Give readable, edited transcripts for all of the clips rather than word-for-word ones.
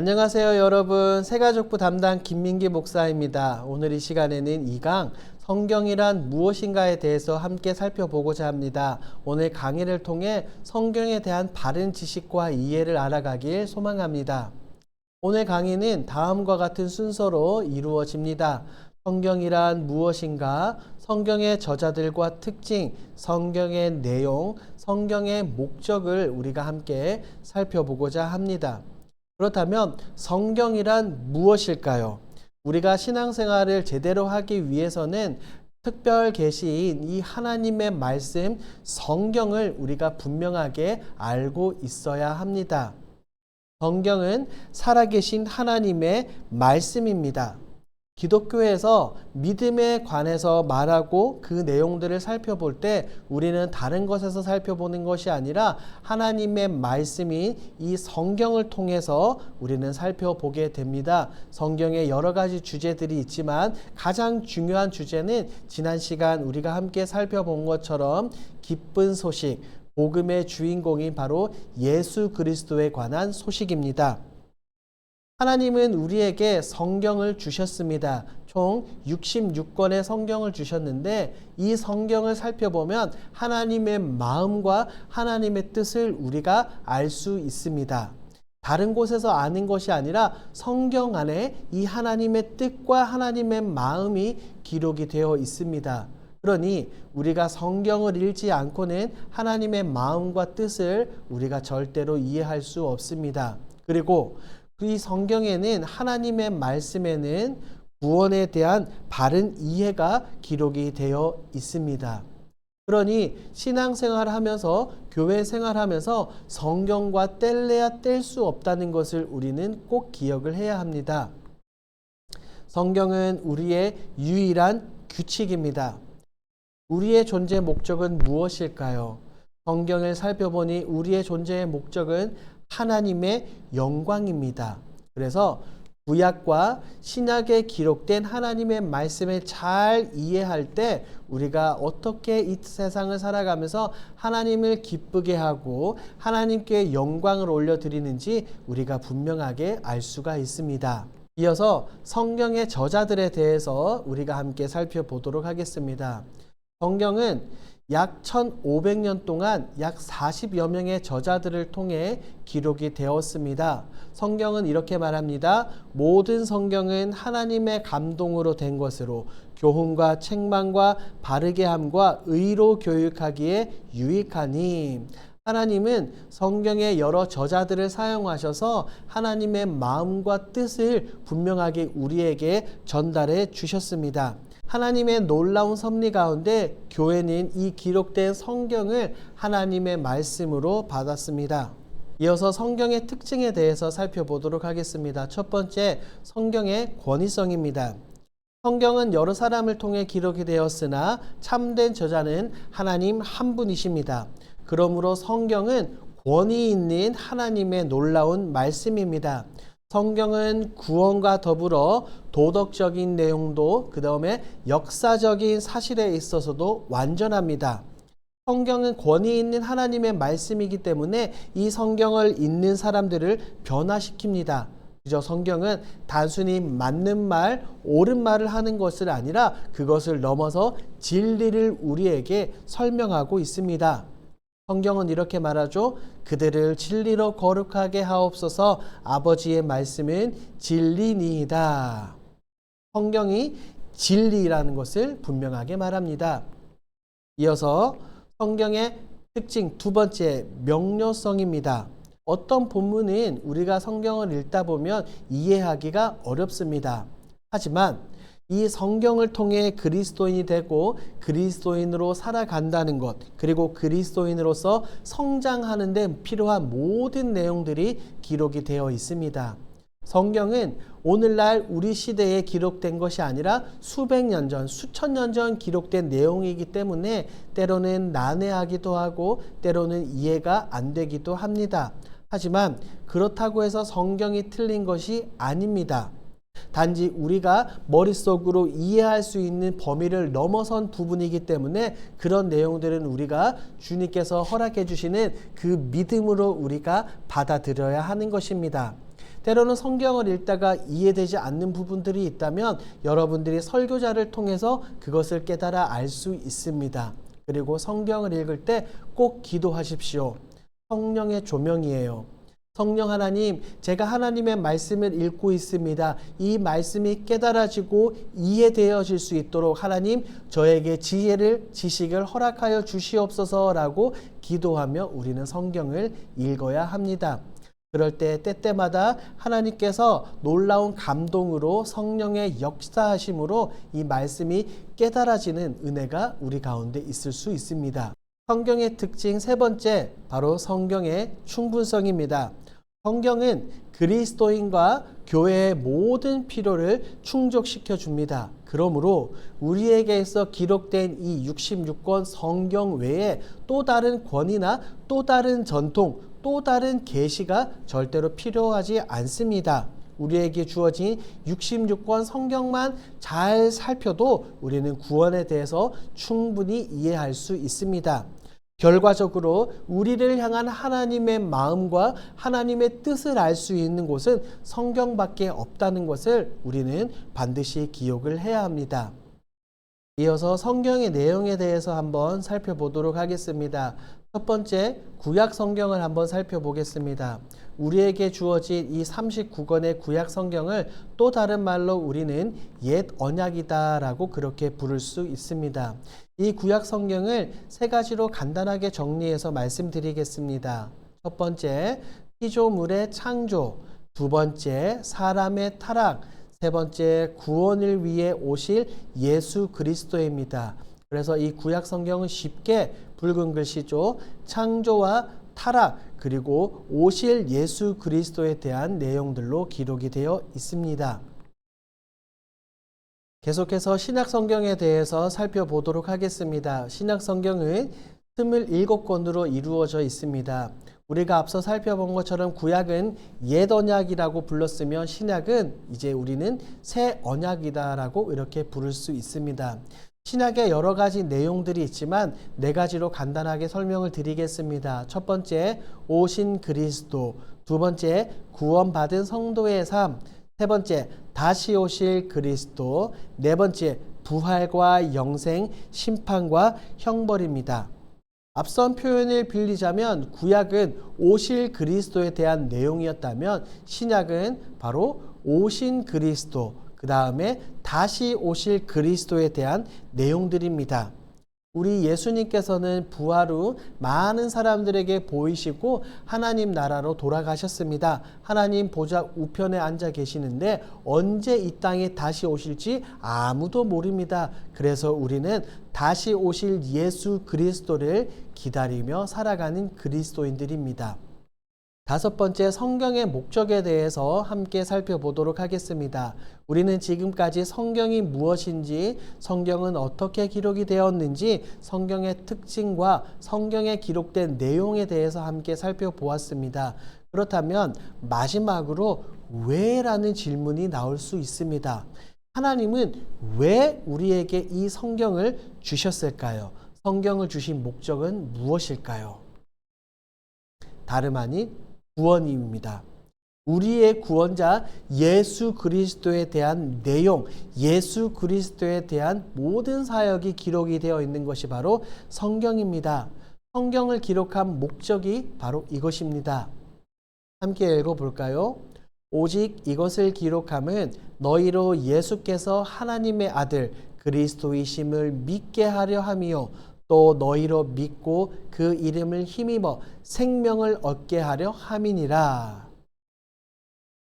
안녕하세요, 여러분. 새가족부 담당 김민기 목사입니다. 오늘 이 시간에는 2강 성경이란 무엇인가에 대해서 함께 살펴보고자 합니다. 오늘 강의를 통해 성경에 대한 바른 지식과 이해를 알아가길 소망합니다. 오늘 강의는 다음과 같은 순서로 이루어집니다. 성경이란 무엇인가, 성경의 저자들과 특징, 성경의 내용, 성경의 목적을 우리가 함께 살펴보고자 합니다. 그렇다면 성경이란 무엇일까요? 우리가 신앙생활을 제대로 하기 위해서는 특별 계시인 이 하나님의 말씀, 성경을 우리가 분명하게 알고 있어야 합니다. 성경은 살아계신 하나님의 말씀입니다. 기독교에서 믿음에 관해서 말하고 그 내용들을 살펴볼 때 우리는 다른 것에서 살펴보는 것이 아니라 하나님의 말씀인 이 성경을 통해서 우리는 살펴보게 됩니다. 성경에 여러 가지 주제들이 있지만 가장 중요한 주제는 지난 시간 우리가 함께 살펴본 것처럼 기쁜 소식, 복음의 주인공이 바로 예수 그리스도에 관한 소식입니다. 하나님은 우리에게 성경을 주셨습니다. 총 66권의 성경을 주셨는데 이 성경을 살펴보면 하나님의 마음과 하나님의 뜻을 우리가 알 수 있습니다. 다른 곳에서 아는 것이 아니라 성경 안에 이 하나님의 뜻과 하나님의 마음이 기록이 되어 있습니다. 그러니 우리가 성경을 읽지 않고는 하나님의 마음과 뜻을 우리가 절대로 이해할 수 없습니다. 그리고 이 성경에는 하나님의 말씀에는 구원에 대한 바른 이해가 기록이 되어 있습니다. 그러니 신앙생활을 하면서 교회 생활하면서 성경과 뗄래야 뗄 수 없다는 것을 우리는 꼭 기억을 해야 합니다. 성경은 우리의 유일한 규칙입니다. 우리의 존재 목적은 무엇일까요? 성경을 살펴보니 우리의 존재의 목적은 하나님의 영광입니다. 그래서 구약과 신약에 기록된 하나님의 말씀을 잘 이해할 때 우리가 어떻게 이 세상을 살아가면서 하나님을 기쁘게 하고 하나님께 영광을 올려드리는지 우리가 분명하게 알 수가 있습니다. 이어서 성경의 저자들에 대해서 우리가 함께 살펴보도록 하겠습니다. 성경은 약 1500년 동안 약 40여 명의 저자들을 통해 기록이 되었습니다. 성경은 이렇게 말합니다. 모든 성경은 하나님의 감동으로 된 것으로 교훈과 책망과 바르게 함과 의로 교육하기에 유익하니. 하나님은 성경의 여러 저자들을 사용하셔서 하나님의 마음과 뜻을 분명하게 우리에게 전달해 주셨습니다. 하나님의 놀라운 섭리 가운데 교회는 이 기록된 성경을 하나님의 말씀으로 받았습니다. 이어서 성경의 특징에 대해서 살펴보도록 하겠습니다. 첫 번째, 성경의 권위성입니다. 성경은 여러 사람을 통해 기록이 되었으나 참된 저자는 하나님 한 분이십니다. 그러므로 성경은 권위 있는 하나님의 놀라운 말씀입니다. 성경은 구원과 더불어 도덕적인 내용도 그 다음에 역사적인 사실에 있어서도 완전합니다. 성경은 권위 있는 하나님의 말씀이기 때문에 이 성경을 읽는 사람들을 변화시킵니다. 그저 성경은 단순히 맞는 말, 옳은 말을 하는 것을 아니라 그것을 넘어서 진리를 우리에게 설명하고 있습니다. 성경은 이렇게 말하죠. 그들을 진리로 거룩하게 하옵소서. 아버지의 말씀은 진리니이다. 성경이 진리라는 것을 분명하게 말합니다. 이어서 성경의 특징 두 번째, 명료성입니다. 어떤 본문은 우리가 성경을 읽다 보면 이해하기가 어렵습니다. 하지만 이 성경을 통해 그리스도인이 되고 그리스도인으로 살아간다는 것, 그리고 그리스도인으로서 성장하는 데 필요한 모든 내용들이 기록이 되어 있습니다. 성경은 오늘날 우리 시대에 기록된 것이 아니라 수백 년 전, 수천 년 전 기록된 내용이기 때문에 때로는 난해하기도 하고 때로는 이해가 안 되기도 합니다. 하지만 그렇다고 해서 성경이 틀린 것이 아닙니다. 단지 우리가 머릿속으로 이해할 수 있는 범위를 넘어선 부분이기 때문에 그런 내용들은 우리가 주님께서 허락해 주시는 그 믿음으로 우리가 받아들여야 하는 것입니다. 때로는 성경을 읽다가 이해되지 않는 부분들이 있다면 여러분들이 설교자를 통해서 그것을 깨달아 알 수 있습니다. 그리고 성경을 읽을 때 꼭 기도하십시오. 성령의 조명이에요. 성령 하나님, 제가 하나님의 말씀을 읽고 있습니다. 이 말씀이 깨달아지고 이해되어질 수 있도록 하나님, 저에게 지식을 허락하여 주시옵소서라고 기도하며 우리는 성경을 읽어야 합니다. 그럴 때 때때마다 하나님께서 놀라운 감동으로 성령의 역사하심으로 이 말씀이 깨달아지는 은혜가 우리 가운데 있을 수 있습니다. 성경의 특징 세 번째, 바로 성경의 충분성입니다. 성경은 그리스도인과 교회의 모든 필요를 충족시켜 줍니다. 그러므로 우리에게서 기록된 이 66권 성경 외에 또 다른 권위나 또 다른 전통, 또 다른 계시가 절대로 필요하지 않습니다. 우리에게 주어진 66권 성경만 잘 살펴도 우리는 구원에 대해서 충분히 이해할 수 있습니다. 결과적으로 우리를 향한 하나님의 마음과 하나님의 뜻을 알 수 있는 곳은 성경밖에 없다는 것을 우리는 반드시 기억을 해야 합니다. 이어서 성경의 내용에 대해서 한번 살펴보도록 하겠습니다. 첫 번째, 구약 성경을 한번 살펴보겠습니다. 우리에게 주어진 이 39권의 구약 성경을 또 다른 말로 우리는 옛 언약이다라고 그렇게 부를 수 있습니다. 이 구약 성경을 세 가지로 간단하게 정리해서 말씀드리겠습니다. 첫 번째, 피조물의 창조. 두 번째, 사람의 타락. 세 번째, 구원을 위해 오실 예수 그리스도입니다. 그래서 이 구약 성경은 쉽게 붉은 글씨죠. 창조와 타락 그리고 오실 예수 그리스도에 대한 내용들로 기록이 되어 있습니다. 계속해서 신약 성경에 대해서 살펴보도록 하겠습니다. 신약 성경은 27권으로 이루어져 있습니다. 우리가 앞서 살펴본 것처럼 구약은 옛 언약이라고 불렀으면 신약은 이제 우리는 새 언약이다라고 이렇게 부를 수 있습니다. 신약에 여러 가지 내용들이 있지만 네 가지로 간단하게 설명을 드리겠습니다. 첫 번째, 오신 그리스도. 두 번째, 구원받은 성도의 삶. 세 번째, 다시 오실 그리스도. 네 번째, 부활과 영생, 심판과 형벌입니다. 앞선 표현을 빌리자면 구약은 오실 그리스도에 대한 내용이었다면 신약은 바로 오신 그리스도, 그 다음에 다시 오실 그리스도에 대한 내용들입니다. 우리 예수님께서는 부활 후 많은 사람들에게 보이시고 하나님 나라로 돌아가셨습니다. 하나님 보좌 우편에 앉아 계시는데 언제 이 땅에 다시 오실지 아무도 모릅니다. 그래서 우리는 다시 오실 예수 그리스도를 기다리며 살아가는 그리스도인들입니다. 다섯 번째, 성경의 목적에 대해서 함께 살펴보도록 하겠습니다. 우리는 지금까지 성경이 무엇인지, 성경은 어떻게 기록이 되었는지, 성경의 특징과 성경에 기록된 내용에 대해서 함께 살펴보았습니다. 그렇다면 마지막으로 왜라는 질문이 나올 수 있습니다. 하나님은 왜 우리에게 이 성경을 주셨을까요? 성경을 주신 목적은 무엇일까요? 다름 아닌 구원입니다. 우리의 구원자 예수 그리스도에 대한 내용, 예수 그리스도에 대한 모든 사역이 기록이 되어 있는 것이 바로 성경입니다. 성경을 기록한 목적이 바로 이것입니다. 함께 읽어볼까요? 오직 이것을 기록함은 너희로 예수께서 하나님의 아들 그리스도이심을 믿게 하려 함이요 또 너희로 믿고 그 이름을 힘입어 생명을 얻게 하려 함이니라.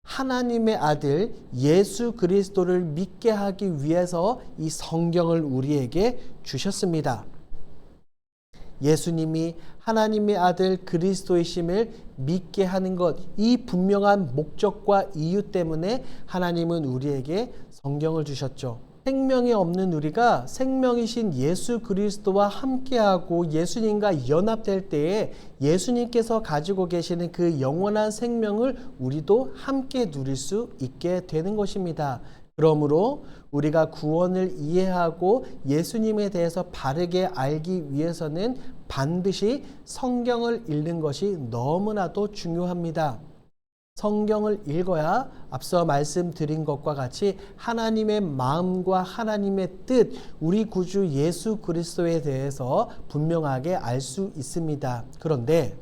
하나님의 아들 예수 그리스도를 믿게 하기 위해서 이 성경을 우리에게 주셨습니다. 예수님이 하나님의 아들 그리스도이심을 믿게 하는 것, 이 분명한 목적과 이유 때문에 하나님은 우리에게 성경을 주셨죠. 생명이 없는 우리가 생명이신 예수 그리스도와 함께하고 예수님과 연합될 때에 예수님께서 가지고 계시는 그 영원한 생명을 우리도 함께 누릴 수 있게 되는 것입니다. 그러므로 우리가 구원을 이해하고 예수님에 대해서 바르게 알기 위해서는 반드시 성경을 읽는 것이 너무나도 중요합니다. 성경을 읽어야 앞서 말씀드린 것과 같이 하나님의 마음과 하나님의 뜻, 우리 구주 예수 그리스도에 대해서 분명하게 알 수 있습니다. 그런데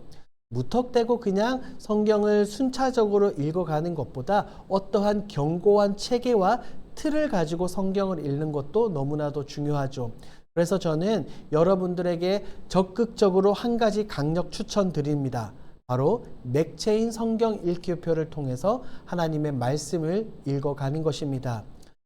무턱대고 그냥 성경을 순차적으로 읽어가는 것보다 어떠한 견고한 체계와 틀을 가지고 성경을 읽는 것도 너무나도 중요하죠. 그래서 저는 여러분들에게 적극적으로 한 가지 강력 추천드립니다. 바로 맥체인 성경 읽기표를 통해서 하나님의 말씀을 읽어가는 것입니다.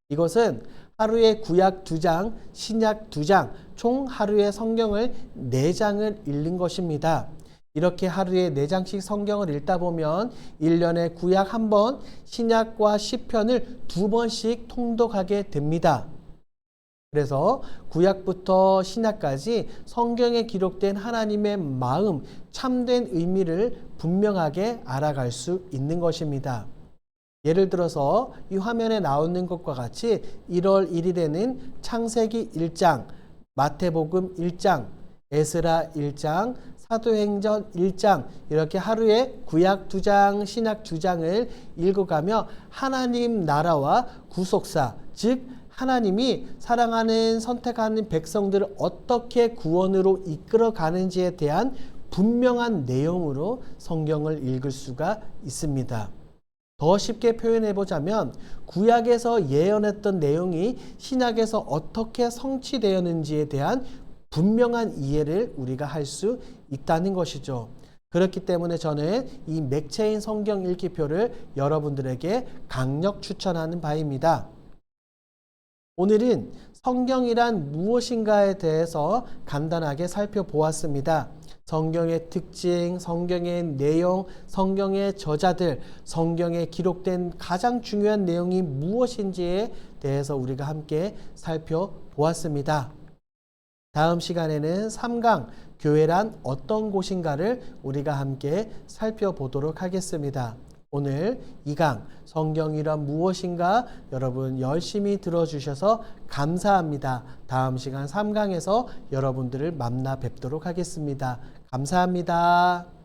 이것은 하루에 구약 2장, 신약 2장, 총 하루에 성경을 4장을 읽는 것입니다. 이렇게 하루에 4장씩 성경을 읽다 보면 1년에 구약 1번, 신약과 시편을 2번씩 통독하게 됩니다. 그래서 구약부터 신약까지 성경에 기록된 하나님의 마음, 참된 의미를 분명하게 알아갈 수 있는 것입니다. 예를 들어서 이 화면에 나오는 것과 같이 1월 1일에는 창세기 1장, 마태복음 1장, 에스라 1장, 사도행전 1장 이렇게 하루에 구약 2장, 신약 2장을 읽어가며 하나님 나라와 구속사, 즉 하나님이 사랑하는 선택하는 백성들을 어떻게 구원으로 이끌어가는지에 대한 분명한 내용으로 성경을 읽을 수가 있습니다. 더 쉽게 표현해보자면 구약에서 예언했던 내용이 신약에서 어떻게 성취되었는지에 대한 분명한 이해를 우리가 할 수 있다는 것이죠. 그렇기 때문에 저는 이 맥체인 성경 읽기표를 여러분들에게 강력 추천하는 바입니다. 오늘은 성경이란 무엇인가에 대해서 간단하게 살펴보았습니다. 성경의 특징, 성경의 내용, 성경의 저자들, 성경에 기록된 가장 중요한 내용이 무엇인지에 대해서 우리가 함께 살펴보았습니다. 다음 시간에는 3강 교회란 어떤 곳인가를 우리가 함께 살펴보도록 하겠습니다. 오늘 2강 성경이란 무엇인가 여러분 열심히 들어주셔서 감사합니다. 다음 시간 3강에서 여러분들을 만나 뵙도록 하겠습니다. 감사합니다.